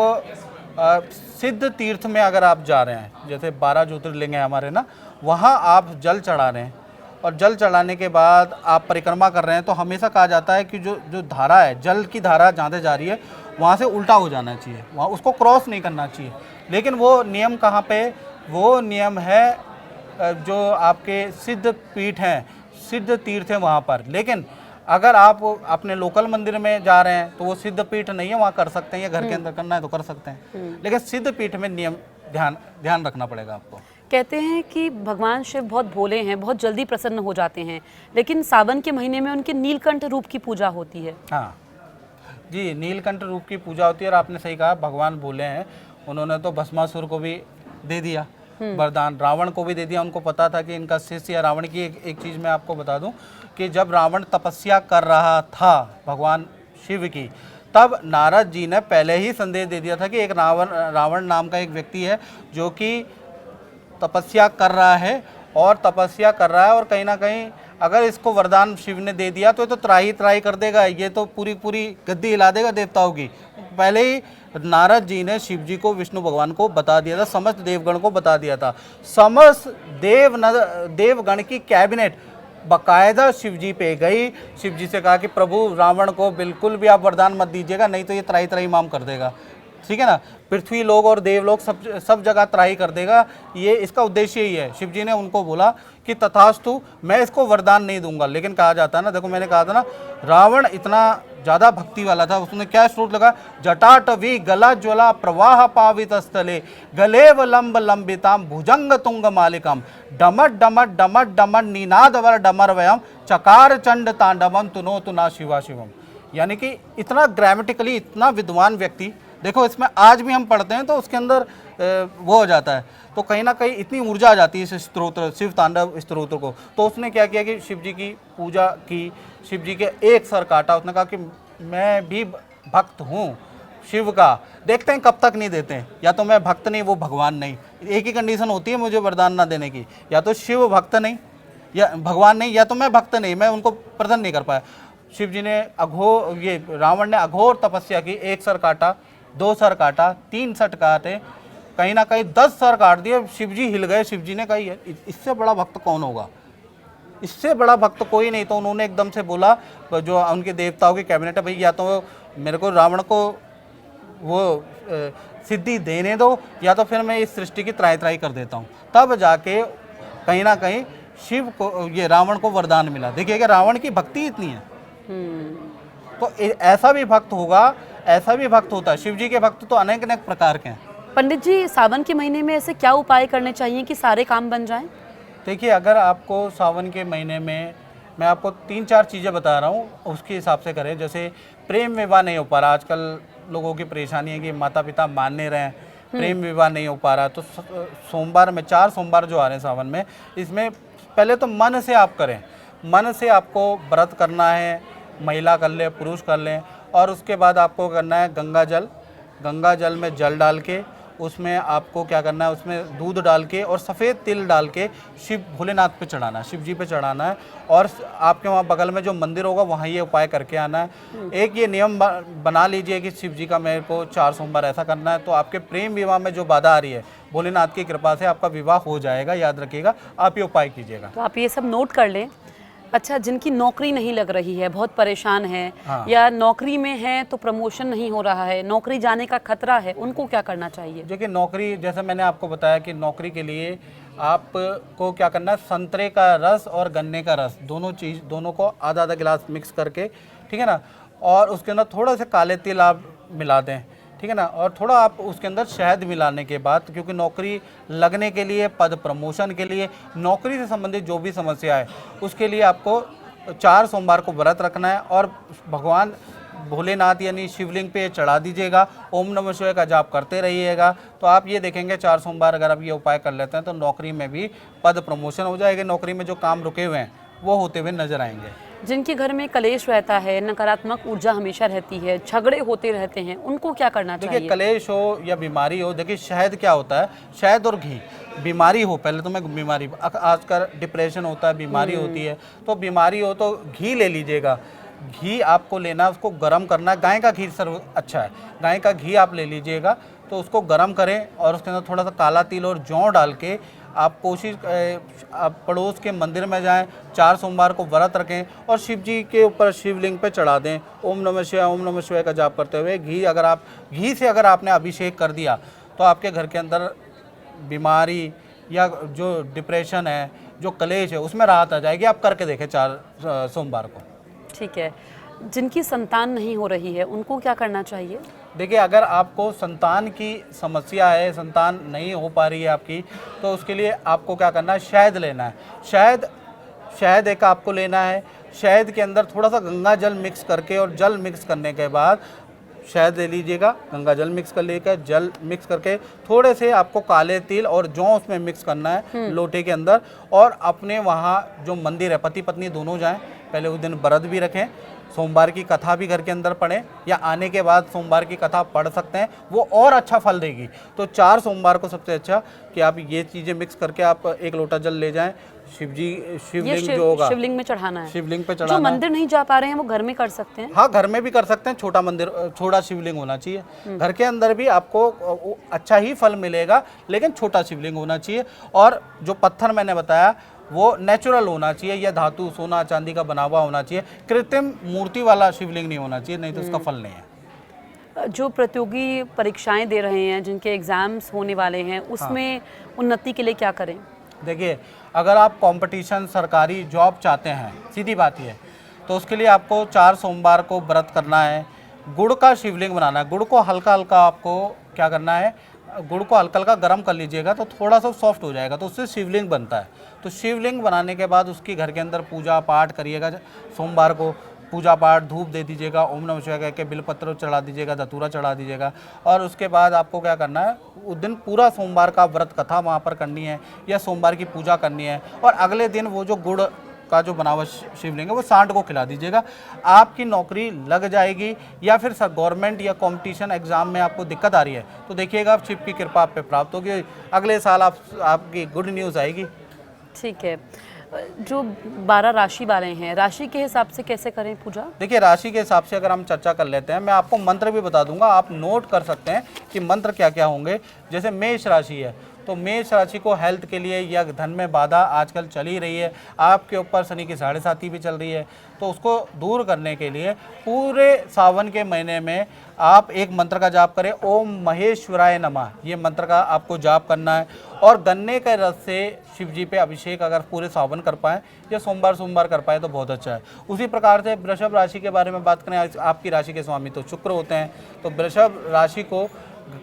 सिद्ध तीर्थ में अगर आप जा रहे हैं, जैसे 12 ज्योतिर्लिंग है हमारे ना, वहाँ आप जल चढ़ा रहे हैं और जल चढ़ाने के बाद आप परिक्रमा कर रहे हैं, तो हमेशा कहा जाता है कि जो धारा है, जल की धारा जहाँ से जा रही है वहाँ से उल्टा हो जाना चाहिए, वहाँ उसको क्रॉस नहीं करना चाहिए। लेकिन वो नियम कहाँ पे, वो नियम है जो आपके सिद्ध पीठ हैं, सिद्ध तीर्थ हैं वहाँ पर। लेकिन अगर आप अपने लोकल मंदिर में जा रहे हैं तो वो सिद्ध पीठ नहीं है, वहाँ कर सकते हैं, या घर के अंदर करना है तो कर सकते हैं। लेकिन सिद्ध पीठ में नियम ध्यान रखना पड़ेगा आपको। कहते हैं कि भगवान शिव बहुत भोले हैं, बहुत जल्दी प्रसन्न हो जाते हैं, लेकिन सावन के महीने में उनके नीलकंठ रूप की पूजा होती है। हाँ जी, नीलकंठ रूप की पूजा होती है। और आपने सही कहा, भगवान भोले हैं, उन्होंने तो भस्मासुर को भी दे दिया, वरदान रावण को भी दे दिया। उनको पता था कि इनका शिष्य है रावण की। एक चीज़ मैं आपको बता दूं कि जब रावण तपस्या कर रहा था भगवान शिव की, तब नारद जी ने पहले ही संदेश दे दिया था कि एक रावण नाम का एक व्यक्ति है जो कि तपस्या कर रहा है और तपस्या कर रहा है, और कहीं ना कहीं अगर इसको वरदान शिव ने दे दिया तो ये तो त्राही त्राही कर देगा, ये तो पूरी पूरी गद्दी हिला देगा देवताओं की। पहले ही नारद जी ने शिव जी को, विष्णु भगवान को बता दिया था, समस्त देवगण को बता दिया था। समस्त देवगण की कैबिनेट बाकायदा शिव जी पे गई, शिव जी से कहा कि प्रभु रावण को बिल्कुल भी आप वरदान मत दीजिएगा, नहीं तो ये त्राही त्राही माम कर देगा, ठीक है ना। पृथ्वी लोग और देवलोग सब जगह त्राही कर देगा, ये इसका उद्देश्य ही है। शिव जी ने उनको बोला कि तथास्तु, मैं इसको वरदान नहीं दूंगा। लेकिन कहा जाता है ना, देखो मैंने कहा था ना, रावण इतना ज़्यादा भक्ति वाला था, उसने क्या श्लोक लगा, जटाटवी गला ज्वला प्रवाह पावित स्थले गलेव लंब लंबिताम भुजंग तुंग मालिकम डमट डमट डमट डमट नीनाद वर डमर वयम चकार चंड तांडवम तुनो तुना शिवा शिवम। यानी कि इतना ग्रामेटिकली इतना विद्वान व्यक्ति, देखो इसमें आज भी हम पढ़ते हैं तो उसके अंदर वो हो जाता है, तो कहीं ना कहीं इतनी ऊर्जा आ जाती है इस स्तोत्र, शिव तांडव स्तोत्र को। तो उसने क्या किया कि शिव जी की पूजा की, शिव जी के एक सर काटा, उसने कहा कि मैं भी भक्त हूँ शिव का, देखते हैं कब तक नहीं देते हैं, या तो मैं भक्त नहीं वो भगवान नहीं। एक ही कंडीशन होती है मुझे वरदान ना देने की, या तो शिव भक्त नहीं या भगवान नहीं, या तो मैं भक्त नहीं, मैं उनको प्रसन्न नहीं कर पाया। शिव जी ने रावण ने अघोर तपस्या की, एक सर काटा, 2 सर काटा, 3 सर काटे, कहीं ना कहीं 10 सर काट दिए। शिव जी हिल गए। शिव जी ने कहा इससे बड़ा भक्त कौन होगा, इससे बड़ा भक्त कोई नहीं। तो उन्होंने एकदम से बोला, जो उनके देवताओं की कैबिनेट है, भाई या तो मेरे को रावण को वो सिद्धि देने दो, या तो फिर मैं इस सृष्टि की त्राही त्राही कर देता हूँ। तब जाके कहीं ना कहीं शिव को, ये रावण को वरदान मिला। देखिए कि रावण की भक्ति इतनी है, तो ऐसा भी भक्त होगा, ऐसा भी भक्त होता है। शिव जी के भक्त तो अनेक अनेक प्रकार के हैं। पंडित जी, सावन के महीने में ऐसे क्या उपाय करने चाहिए कि सारे काम बन जाएं? देखिए, अगर आपको सावन के महीने में, मैं आपको 3-4 चीज़ें बता रहा हूँ, उसके हिसाब से करें। जैसे प्रेम विवाह नहीं हो पा रहा, आजकल लोगों की परेशानी है कि माता पिता मान नहीं रहे हैं, प्रेम विवाह नहीं हो पा रहा, तो सोमवार में 4 सोमवार जो आ रहे हैं सावन में, इसमें पहले तो मन से आप करें। मन से आपको व्रत करना है, महिला कर ले, पुरुष कर लें, और उसके बाद आपको करना है गंगा जल में जल डाल के, उसमें आपको क्या करना है, उसमें दूध डाल के और सफ़ेद तिल डाल के शिव भोलेनाथ पे चढ़ाना है, शिव जी पे चढ़ाना है। और आपके वहाँ बगल में जो मंदिर होगा वहाँ ये उपाय करके आना है। एक ये नियम बना लीजिए कि शिव जी का मेरे को 4 सोमवार ऐसा करना है, तो आपके प्रेम विवाह में जो बाधा आ रही है, भोलेनाथ की कृपा से आपका विवाह हो जाएगा। याद रखिएगा, आप ये उपाय कीजिएगा। तो आप ये सब नोट कर लें। अच्छा, जिनकी नौकरी नहीं लग रही है, बहुत परेशान है, हाँ। या नौकरी में है तो प्रमोशन नहीं हो रहा है, नौकरी जाने का खतरा है, उनको क्या करना चाहिए? देखिए, नौकरी, जैसे मैंने आपको बताया कि नौकरी के लिए आपको क्या करना है, संतरे का रस और गन्ने का रस, दोनों को आधा गिलास मिक्स करके, ठीक है ना, और उसके अंदर थोड़ा सा काले तिल आप मिला दें, ठीक है ना, और थोड़ा आप उसके अंदर शहद मिलाने के बाद, क्योंकि नौकरी लगने के लिए, पद प्रमोशन के लिए, नौकरी से संबंधित जो भी समस्या है, उसके लिए आपको 4 सोमवार को व्रत रखना है और भगवान भोलेनाथ यानी शिवलिंग पे चढ़ा दीजिएगा, ओम नमः शिवाय का जाप करते रहिएगा। तो आप ये देखेंगे 4 सोमवार अगर आप ये उपाय कर लेते हैं तो नौकरी में भी पद प्रमोशन हो जाएगा, नौकरी में जो काम रुके हुए हैं वो होते हुए नजर आएंगे। जिनके घर में कलेश रहता है, नकारात्मक ऊर्जा हमेशा रहती है, झगड़े होते रहते हैं, उनको क्या करना चाहिए? देखिए, कलेश हो या बीमारी हो, देखिए शहद क्या होता है, शहद और घी, बीमारी हो, पहले तो मैं बीमारी, आजकल डिप्रेशन होता है, बीमारी होती है, तो बीमारी हो तो घी ले लीजिएगा। घी आपको लेना, उसको गर्म करना है, गाय का घी सर्व अच्छा है, गाय का घी आप ले लीजिएगा, तो उसको गर्म करें और उसके अंदर थोड़ा सा काला तिल और जौ डाल के आप आप पड़ोस के मंदिर में जाएं, 4 सोमवार को व्रत रखें और शिव जी के ऊपर शिवलिंग पे चढ़ा दें, ओम नमः शिवाय का जाप करते हुए। घी से अगर आपने अभिषेक कर दिया तो आपके घर के अंदर बीमारी या जो डिप्रेशन है, जो कलेश है, उसमें राहत आ जाएगी। आप करके देखें 4 सोमवार को। ठीक है। जिनकी संतान नहीं हो रही है, उनको क्या करना चाहिए? देखिए, अगर आपको संतान की समस्या है, संतान नहीं हो पा रही है आपकी, तो उसके लिए आपको क्या करना है, शहद लेना है। शहद एक आपको लेना है। शहद के अंदर थोड़ा सा गंगा जल मिक्स करके और जल मिक्स करने के बाद शहद ले लीजिएगा, गंगा जल मिक्स कर लेकर, जल मिक्स करके थोड़े से आपको काले तिल और जौ उसमें मिक्स करना है लोटे के अंदर, और अपने वहाँ जो मंदिर है, पति पत्नी दोनों जाएं, पहले उस दिन व्रत भी रखें, सोमवार की कथा भी घर के अंदर पढ़ें, या आने के बाद सोमवार की कथा पढ़ सकते हैं, वो और अच्छा फल देगी। तो 4 सोमवार को सबसे अच्छा कि आप ये चीज़ें मिक्स करके आप 1 लोटा जल ले जाएं, शिवलिंग जो होगा शिवलिंग में चढ़ाना है। शिवलिंग पे जो चढ़ाना है। मंदिर नहीं जा पा रहे हैं वो घर में कर सकते हैं। हाँ, घर में भी कर सकते हैं, छोटा मंदिर, छोटा शिवलिंग होना चाहिए। घर के अंदर भी आपको अच्छा ही फल मिलेगा, लेकिन छोटा शिवलिंग होना चाहिए। और जो पत्थर मैंने बताया वो नेचुरल होना चाहिए, या धातु सोना चांदी का बना हुआ होना चाहिए, कृत्रिम मूर्ति वाला शिवलिंग नहीं होना चाहिए, नहीं तो उसका फल नहीं है। जो प्रतियोगी परीक्षाएं दे रहे हैं, जिनके एग्जाम्स होने वाले हैं, उसमें उन्नति के लिए क्या करें? देखिए, अगर आप कंपटीशन सरकारी जॉब चाहते हैं, सीधी बात ये है, तो उसके लिए आपको 4 सोमवार को व्रत करना है, गुड़ का शिवलिंग बनाना है। गुड़ को हल्का हल्का आपको क्या करना है, गुड़ को हल्का हल्का गर्म कर लीजिएगा तो थोड़ा सा सॉफ्ट हो जाएगा, तो उससे शिवलिंग बनता है। तो शिवलिंग बनाने के बाद उसकी घर के अंदर पूजा पाठ करिएगा। सोमवार को पूजा पाठ धूप दे दीजिएगा, ओम नमः शिवाय कह के बिलपत्र चढ़ा दीजिएगा, धतूरा चढ़ा दीजिएगा। और उसके बाद आपको क्या करना है, उस दिन पूरा सोमवार का व्रत कथा वहाँ पर करनी है, या सोमवार की पूजा करनी है। और अगले दिन वो जो गुड़ का जो बना हुआ शिवलिंग है वो सांड को खिला दीजिएगा। आपकी नौकरी लग जाएगी। या फिर गवर्नमेंट या कंपटीशन एग्जाम में आपको दिक्कत आ रही है तो देखिएगा आप शिव की कृपा आप पे प्राप्त होगी, अगले साल आपकी गुड न्यूज़ आएगी। ठीक है। जो 12 राशि वाले हैं, राशि के हिसाब से कैसे करें पूजा? देखिए, राशि के हिसाब से अगर हम चर्चा कर लेते हैं, मैं आपको मंत्र भी बता दूंगा, आप नोट कर सकते हैं कि मंत्र क्या क्या होंगे। जैसे मेष राशि है तो मेष राशि को हेल्थ के लिए या धन में बाधा आजकल चल ही रही है, आपके ऊपर शनि की 7.5 भी चल रही है, तो उसको दूर करने के लिए पूरे सावन के महीने में आप एक मंत्र का जाप करें, ओम महेश्वराय नमः। ये मंत्र का आपको जाप करना है। और गन्ने के रस से शिव जी पे अभिषेक अगर पूरे सावन कर पाएँ या सोमवार कर पाए तो बहुत अच्छा है। उसी प्रकार से वृषभ राशि के बारे में बात करें, आपकी राशि के स्वामी तो शुक्र होते हैं, तो वृषभ राशि को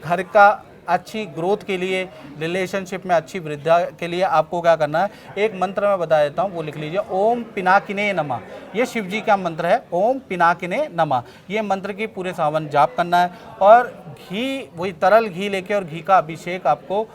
घर का अच्छी ग्रोथ के लिए, रिलेशनशिप में अच्छी वृद्धि के लिए आपको क्या करना है, एक मंत्र मैं बता देता हूँ, वो लिख लीजिए, ओम पिनाकिने नमः। ये शिव जी का मंत्र है, ओम पिनाकिने नमः। ये मंत्र की पूरे सावन जाप करना है। और घी, वही तरल घी लेके और घी का अभिषेक आपको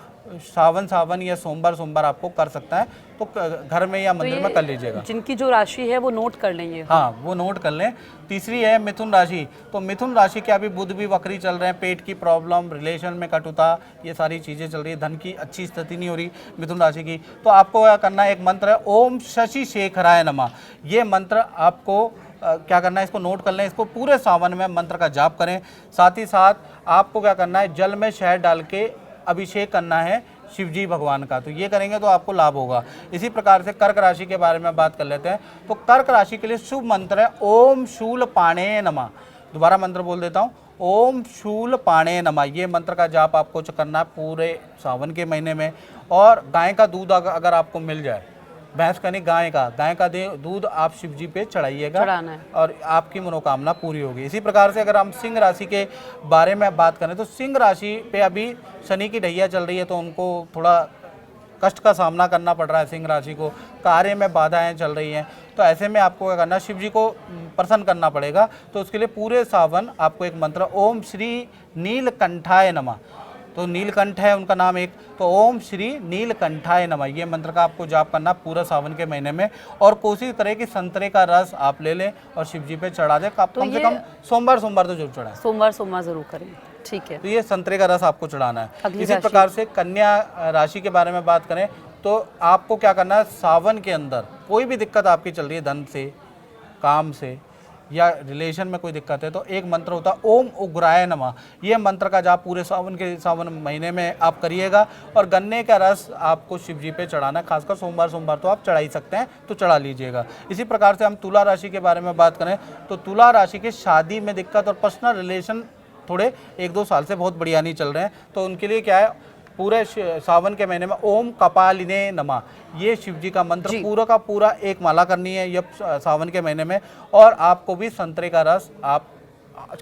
सावन या सोमवार आपको कर सकता है, तो घर में या मंदिर में कर लीजिएगा। जिनकी जो राशि है वो नोट कर लेंगे। हाँ, वो नोट कर लें। तीसरी है मिथुन राशि। तो मिथुन राशि के अभी बुध भी वक्री चल रहे हैं, पेट की प्रॉब्लम, रिलेशन में कटुता, ये सारी चीज़ें चल रही है, धन की अच्छी स्थिति नहीं हो रही मिथुन राशि की। तो आपको क्या करना है, एक मंत्र है, ओम शशि शेखराय नमः। ये मंत्र आपको क्या करना है, इसको नोट कर लें, इसको पूरे सावन में मंत्र का जाप करें। साथ ही साथ आपको क्या करना है, जल में शहद डाल के अभिषेक करना है शिव जी भगवान का, तो ये करेंगे तो आपको लाभ होगा। इसी प्रकार से कर्क राशि के बारे में बात कर लेते हैं। तो कर्क राशि के लिए शुभ मंत्र है, ओम शूल पाणे नमः। दोबारा मंत्र बोल देता हूँ, ओम शूल पाणे नमः। ये मंत्र का जाप आपको करना है पूरे सावन के महीने में। और गाय का दूध अगर आपको मिल जाए, भैंस का नहीं, गाय का दूध आप शिव जी पे चढ़ाइएगा और आपकी मनोकामना पूरी होगी। इसी प्रकार से अगर हम सिंह राशि के बारे में बात करें तो सिंह राशि पे अभी शनि की ढैया चल रही है, तो उनको थोड़ा कष्ट का सामना करना पड़ रहा है। सिंह राशि को कार्य में बाधाएं चल रही हैं, तो ऐसे में आपको क्या करना है, शिव जी को प्रसन्न करना पड़ेगा। तो उसके लिए पूरे सावन आपको एक मंत्र, ओम श्री नीलकंठाय नमः। तो नीलकंठ है उनका नाम एक, तो ओम श्री नीलकंठाय नमः। ये मंत्र का आपको जाप करना पूरा सावन के महीने में। और कोशिश करें कि संतरे का रस आप ले लें और शिव जी पे चढ़ा दें। कम से कम सोमवार तो जरूर चढ़ाएं, सोमवार जरूर करें। ठीक है, तो ये संतरे का रस आपको चढ़ाना है। इसी प्रकार से कन्या राशि के बारे में बात करें तो आपको क्या करना है, सावन के अंदर कोई भी दिक्कत आपकी चल रही है, धन से, काम से या रिलेशन में कोई दिक्कत है, तो एक मंत्र होता है, ओम उग्राय नमः। ये मंत्र का जाप पूरे सावन महीने में आप करिएगा। और गन्ने का रस आपको शिव जी पे चढ़ाना है, खासकर सोमवार तो आप चढ़ा ही सकते हैं, तो चढ़ा लीजिएगा। इसी प्रकार से हम तुला राशि के बारे में बात करें तो तुला राशि के शादी में दिक्कत और पर्सनल रिलेशन थोड़े 1-2 साल से बहुत बढ़िया नहीं चल रहे हैं, तो उनके लिए क्या है, पूरे सावन के महीने में ओम कपालिने नमः। ये शिव जी का मंत्र पूरा का पूरा एक माला करनी है ये सावन के महीने में। और आपको भी संतरे का रस आप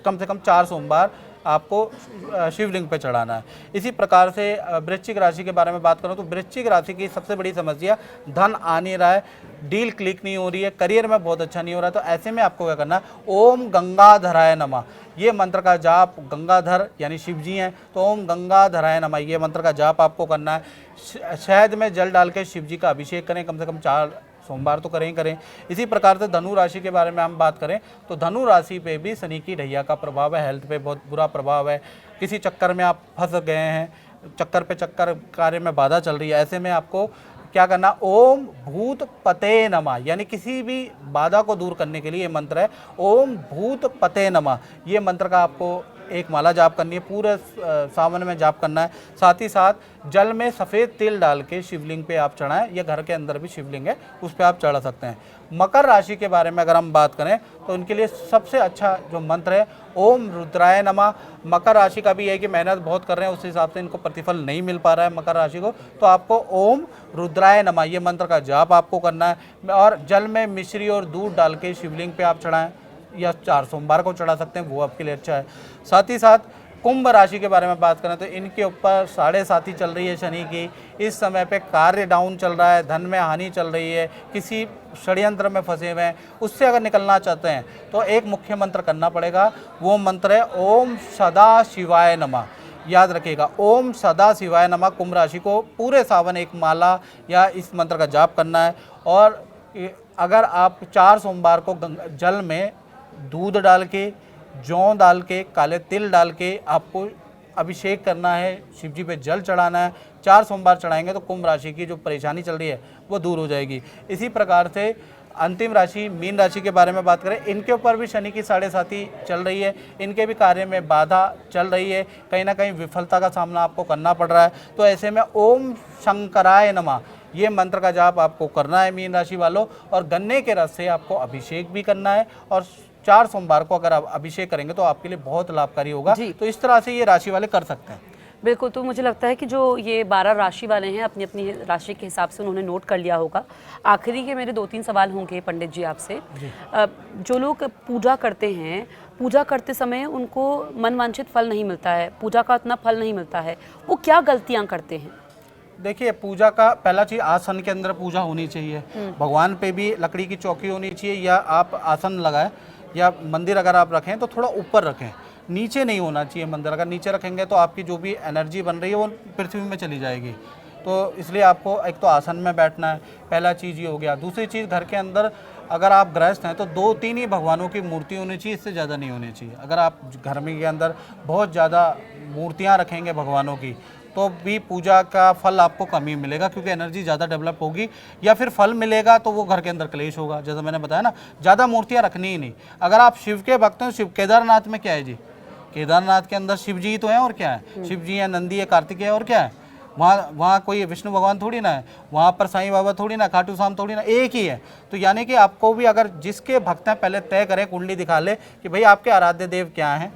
कम से कम 4 सोमवार आपको शिवलिंग पे चढ़ाना है। इसी प्रकार से वृश्चिक राशि के बारे में बात करूं तो वृश्चिक राशि की सबसे बड़ी समस्या धन आ नहीं रहा है, डील क्लिक नहीं हो रही है, करियर में बहुत अच्छा नहीं हो रहा है। तो ऐसे में आपको क्या करना है, ओम गंगाधराय नमः ये मंत्र का जाप, गंगाधर यानी शिव जी हैं तो ओम गंगाधराय नमः ये मंत्र का जाप आपको करना है। शहद में जल डाल के शिव जी का अभिषेक करें, कम से कम 4 सोमवार तो करें ही करें। इसी प्रकार से धनु राशि के बारे में हम बात करें तो धनु राशि पे भी शनि की ढैया का प्रभाव है, हेल्थ पे बहुत बुरा प्रभाव है। किसी चक्कर में आप फंस गए हैं, चक्कर पे चक्कर, कार्य में बाधा चल रही है, ऐसे में आपको क्या करना, ओम भूत पते नमः यानी किसी भी बाधा को दूर करने के लिए ये मंत्र है, ओम भूत पते नमः ये मंत्र का आपको एक माला जाप करनी है, पूरे सावन में जाप करना है। साथ ही साथ जल में सफ़ेद तिल डाल के शिवलिंग पे आप चढ़ाएं, या घर के अंदर भी शिवलिंग है उस पर आप चढ़ा सकते हैं। मकर राशि के बारे में अगर हम बात करें तो उनके लिए सबसे अच्छा जो मंत्र है ओम रुद्राय नमः। मकर राशि का भी है कि मेहनत बहुत कर रहे हैं, उस हिसाब से इनको प्रतिफल नहीं मिल पा रहा है मकर राशि को, तो आपको ओम रुद्राय नमः ये मंत्र का जाप आपको करना है। और जल में मिश्री और दूध डाल के शिवलिंग पे आप चढ़ाएं, या 4 सोमवार को चढ़ा सकते हैं, वो आपके लिए अच्छा है। साथ ही साथ कुंभ राशि के बारे में बात करें तो इनके ऊपर 7.5 चल रही है शनि की। इस समय पे कार्य डाउन चल रहा है, धन में हानि चल रही है, किसी षड्यंत्र में फंसे हुए हैं, उससे अगर निकलना चाहते हैं तो एक मुख्य मंत्र करना पड़ेगा। वो मंत्र है ओम सदा शिवाय नमः। याद रखिएगा, ओम सदा शिवाय नमः। कुंभ राशि को पूरे सावन एक माला या इस मंत्र का जाप करना है। और अगर आप 4 सोमवार को जल में दूध डाल के, जौ डाल के, काले तिल डाल के आपको अभिषेक करना है, शिव जी पे जल चढ़ाना है। 4 सोमवार चढ़ाएंगे तो कुंभ राशि की जो परेशानी चल रही है वो दूर हो जाएगी। इसी प्रकार से अंतिम राशि मीन राशि के बारे में बात करें, इनके ऊपर भी शनि की 7.5 चल रही है, इनके भी कार्य में बाधा चल रही है, कहीं ना कहीं विफलता का सामना आपको करना पड़ रहा है। तो ऐसे में ओम शंकराय नमः ये मंत्र का जाप आपको करना है मीन राशि वालों। और गन्ने के रस से आपको अभिषेक भी करना है, और 4 सोमवार को अगर आप अभिषेक करेंगे तो आपके लिए बहुत लाभकारी होगा। तो इस तरह से ये राशि वाले कर सकते हैं। बिल्कुल, तो मुझे लगता है कि जो ये 12 राशि वाले हैं अपनी अपनी राशि के हिसाब से उन्होंने नोट कर लिया होगा। आखिरी के मेरे 2-3 सवाल होंगे पंडित जी आपसे। जो लोग पूजा करते हैं, पूजा करते समय उनको मनवांछित फल नहीं मिलता है, पूजा का इतना फल नहीं मिलता है, वो क्या गलतियाँ करते हैं? देखिए, पूजा का पहला चीज़ आसन के अंदर पूजा होनी चाहिए। भगवान पे भी लकड़ी की चौकी होनी चाहिए, या आप आसन लगाएं, या मंदिर अगर आप रखें तो थोड़ा ऊपर रखें, नीचे नहीं होना चाहिए मंदिर। अगर नीचे रखेंगे तो आपकी जो भी एनर्जी बन रही है वो पृथ्वी में चली जाएगी। तो इसलिए आपको एक तो आसन में बैठना है, पहला चीज़ ये हो गया। दूसरी चीज़, घर के अंदर अगर आप गृहस्थ हैं तो 2-3 ही भगवानों की मूर्ति होनी चाहिए, इससे ज़्यादा नहीं होनी चाहिए। अगर आप घर में के अंदर बहुत ज़्यादा मूर्तियाँ रखेंगे भगवानों की तो भी पूजा का फल आपको कम ही मिलेगा, क्योंकि एनर्जी ज़्यादा डेवलप होगी, या फिर फल मिलेगा तो वो घर के अंदर क्लेश होगा। जैसा मैंने बताया ना, ज़्यादा मूर्तियाँ रखनी ही नहीं। अगर आप शिव के भक्त हैं, शिव केदारनाथ में क्या है जी, केदारनाथ के अंदर शिव जी तो हैं, और क्या है, शिव जी हैं, नंदी है, कार्तिक है, और क्या है, वहाँ कोई विष्णु भगवान थोड़ी ना है, वहाँ पर साईं बाबा थोड़ी ना, खाटू श्याम थोड़ी ना, एक ही है। तो यानी कि आपको भी, अगर जिसके भक्त हैं, पहले तय करें, कुंडली दिखा ले कि भाई आपके आराध्य देव क्या हैं,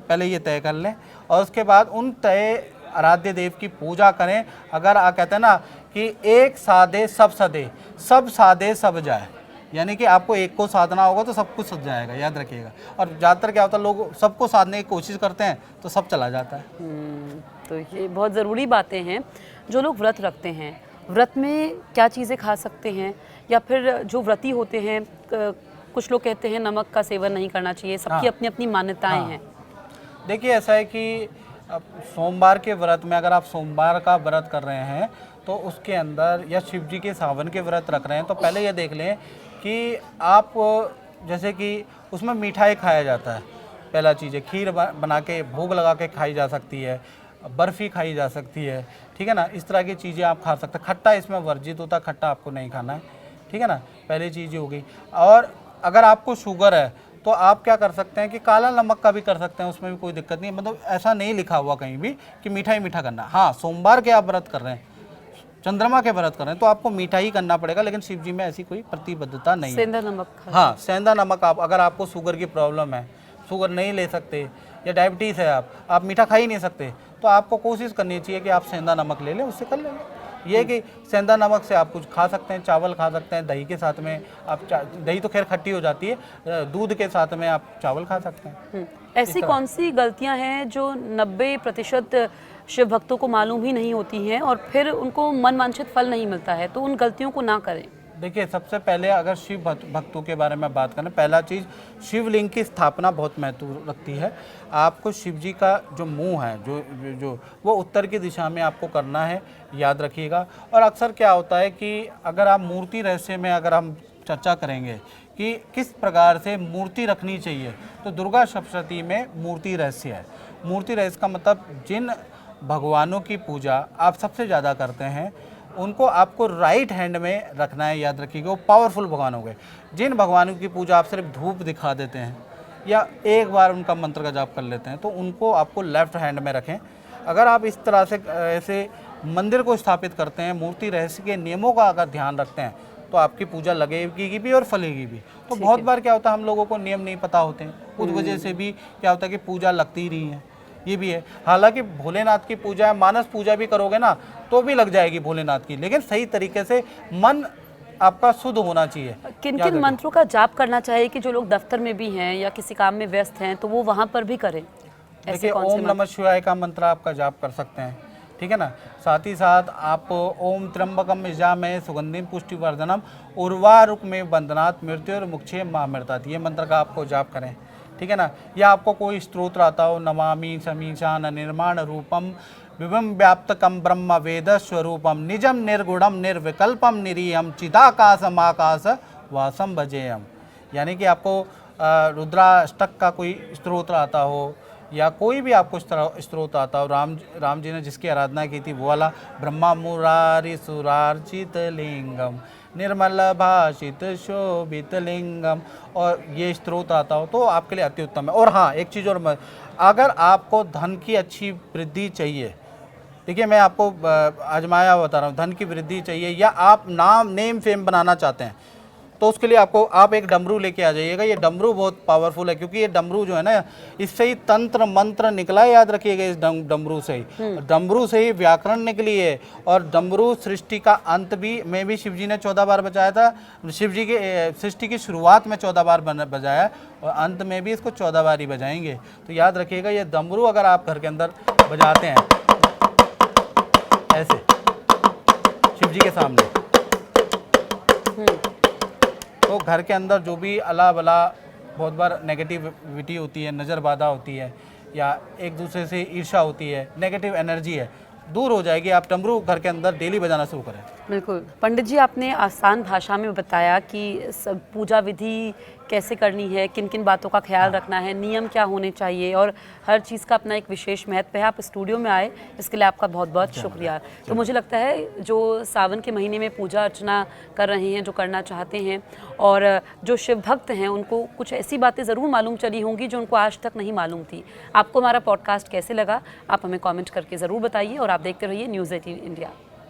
पहले ये तय कर लें, और उसके बाद उन तय आराध्य देव की पूजा करें। अगर आप कहते हैं ना कि एक साधे सब सदे, सब साधे सब जाए, यानी कि आपको एक को साधना होगा तो सब कुछ सज जाएगा, याद रखिएगा। और ज़्यादातर क्या होता है, लोग सबको साधने की कोशिश करते हैं तो सब चला जाता है। तो ये बहुत ज़रूरी बातें हैं। जो लोग व्रत रखते हैं, व्रत में क्या चीज़ें खा सकते हैं, या फिर जो व्रती होते हैं, कुछ लोग कहते हैं नमक का सेवन नहीं करना चाहिए, सबकी अपनी अपनी मान्यताएं हैं। देखिए, ऐसा है कि अब सोमवार के व्रत में, अगर आप सोमवार का व्रत कर रहे हैं तो उसके अंदर, या शिव जी के सावन के व्रत रख रहे हैं, तो पहले ये देख लें कि आप, जैसे कि उसमें मिठाई खाया जाता है, पहला चीज़ है, खीर बना के भोग लगा के खाई जा सकती है, बर्फ़ी खाई जा सकती है, ठीक है ना, इस तरह की चीज़ें आप खा सकते हैं। खट्टा इसमें वर्जित होता है, खट्टा आपको नहीं खाना है, ठीक है ना, पहली चीज़ हो गई। और अगर आपको शुगर है तो आप क्या कर सकते हैं कि काला नमक का भी कर सकते हैं, उसमें भी कोई दिक्कत नहीं है। मतलब ऐसा नहीं लिखा हुआ कहीं भी कि मीठा ही मीठा करना। हाँ, सोमवार के आप व्रत कर रहे हैं, चंद्रमा के व्रत कर रहे हैं, तो आपको मीठा ही करना पड़ेगा, लेकिन शिव जी में ऐसी कोई प्रतिबद्धता नहीं है। सेंधा नमक, हाँ, सेंधा नमक। आप, अगर आपको शुगर की प्रॉब्लम है, शुगर नहीं ले सकते, या डायबिटीज़ है, आप मीठा खा ही नहीं सकते, तो आपको कोशिश करनी चाहिए कि आप सेंधा नमक ले लें, उससे कर लेंगे। ये कि सेंधा नमक से आप कुछ खा सकते हैं, चावल खा सकते हैं, दही के साथ में आप दही तो खैर खट्टी हो जाती है, दूध के साथ में आप चावल खा सकते हैं। ऐसी कौन सी गलतियां हैं जो 90% शिव भक्तों को मालूम ही नहीं होती हैं और फिर उनको मन वांछित फल नहीं मिलता है, तो उन गलतियों को ना करें? देखिए, सबसे पहले अगर शिव भक्तों के बारे में बात करें, पहला चीज़ शिवलिंग की स्थापना बहुत महत्व रखती है। आपको शिव जी का जो मुंह है जो वो उत्तर की दिशा में आपको करना है, याद रखिएगा। और अक्सर क्या होता है कि अगर आप मूर्ति रहस्य में अगर हम चर्चा करेंगे कि किस प्रकार से मूर्ति रखनी चाहिए, तो दुर्गा सप्तशती में मूर्ति रहस्य है। मूर्ति रहस्य का मतलब जिन भगवानों की पूजा आप सबसे ज़्यादा करते हैं उनको आपको राइट हैंड में रखना है, याद रखिएगा। वो पावरफुल भगवान हो गए। जिन भगवानों की पूजा आप सिर्फ धूप दिखा देते हैं या एक बार उनका मंत्र का जाप कर लेते हैं, तो उनको आपको लेफ्ट हैंड में रखें। अगर आप इस तरह से ऐसे मंदिर को स्थापित करते हैं, मूर्ति रहस्य के नियमों का अगर ध्यान रखते हैं, तो आपकी पूजा लगेगी भी और फलेगी भी। तो बहुत बार क्या होता है, हम लोगों को नियम नहीं पता होते हैं, उस वजह से भी क्या होता है कि पूजा लगती ही नहीं है। ये भी है। हालांकि भोलेनाथ की पूजा है, मानस पूजा भी करोगे ना तो भी लग जाएगी भोलेनाथ की, लेकिन सही तरीके से मन आपका शुद्ध होना चाहिए। किन किन मंत्रों का जाप करना चाहिए कि जो लोग दफ्तर में भी हैं या किसी काम में व्यस्त हैं तो वो वहाँ पर भी करें? देखिए, ओम नमः शिवाय का मंत्र आपका जाप कर सकते हैं, ठीक है ना। साथ ही साथ आप ओम त्र्यंबकम यजामहे सुगंधिम पुष्टिवर्धनम उर्वारुकमेव बंधनात् मृत्युर्मुक्षे मामृतात्, ये मंत्र का आपको जाप करें, ठीक है ना। या आपको कोई स्तोत्र आता हो, नमामि समीशान निर्माण रूपम विभम व्याप्तकम ब्रह्म वेद स्वरूपम निजम निर्गुणम निर्विकल्पम निरीयम चिदाकाशम आकाश वासम भजेयम, यानी कि आपको रुद्राष्टक का कोई स्तोत्र आता हो या कोई भी आपको स्त्रोत आता हो, राम जी ने जिसकी आराधना की थी वो वाला, ब्रह्मा मुरारी सुरार्चित लिंगम निर्मल भाषित शोभित लिंगम, और ये स्त्रोत आता हो तो आपके लिए अति उत्तम है। और हाँ, एक चीज़ और, अगर आपको धन की अच्छी वृद्धि चाहिए, देखिए मैं आपको आजमाया बता रहा हूँ, धन की वृद्धि चाहिए या आप नेम फेम बनाना चाहते हैं, तो उसके लिए आप एक डमरू लेके आ जाइएगा। ये डमरू बहुत पावरफुल है, क्योंकि ये डमरू जो है ना, इससे ही तंत्र मंत्र निकला है, याद रखिएगा। इस डमरू से ही व्याकरण निकली है। और डमरू सृष्टि का अंत में भी शिव जी ने 14 बार बजाया था। शिव जी के सृष्टि की शुरुआत में 14 बार बजाया और अंत में भी इसको 14 बार ही बजाएंगे। तो याद रखिएगा, ये डमरू अगर आप घर के अंदर बजाते हैं ऐसे शिव जी के सामने, तो घर के अंदर जो भी अला बला बहुत बार नेगेटिविटी होती है, नज़र बाधा होती है या एक दूसरे से ईर्ष्या होती है, नेगेटिव एनर्जी है, दूर हो जाएगी। आप डमरू घर के अंदर डेली बजाना शुरू करें। बिल्कुल पंडित जी, आपने आसान भाषा में बताया कि सब पूजा विधि कैसे करनी है, किन किन बातों का ख्याल रखना है, नियम क्या होने चाहिए और हर चीज़ का अपना एक विशेष महत्व है। आप स्टूडियो में आए इसके लिए आपका बहुत बहुत शुक्रिया। तो मुझे लगता है जो सावन के महीने में पूजा अर्चना कर रहे हैं, जो करना चाहते हैं और जो शिव भक्त हैं, उनको कुछ ऐसी बातें ज़रूर मालूम चली होंगी जो उनको आज तक नहीं मालूम थी। आपको हमारा पॉडकास्ट कैसे लगा, आप हमें कॉमेंट करके ज़रूर बताइए और आप देखते रहिए न्यूज़ 18 इंडिया।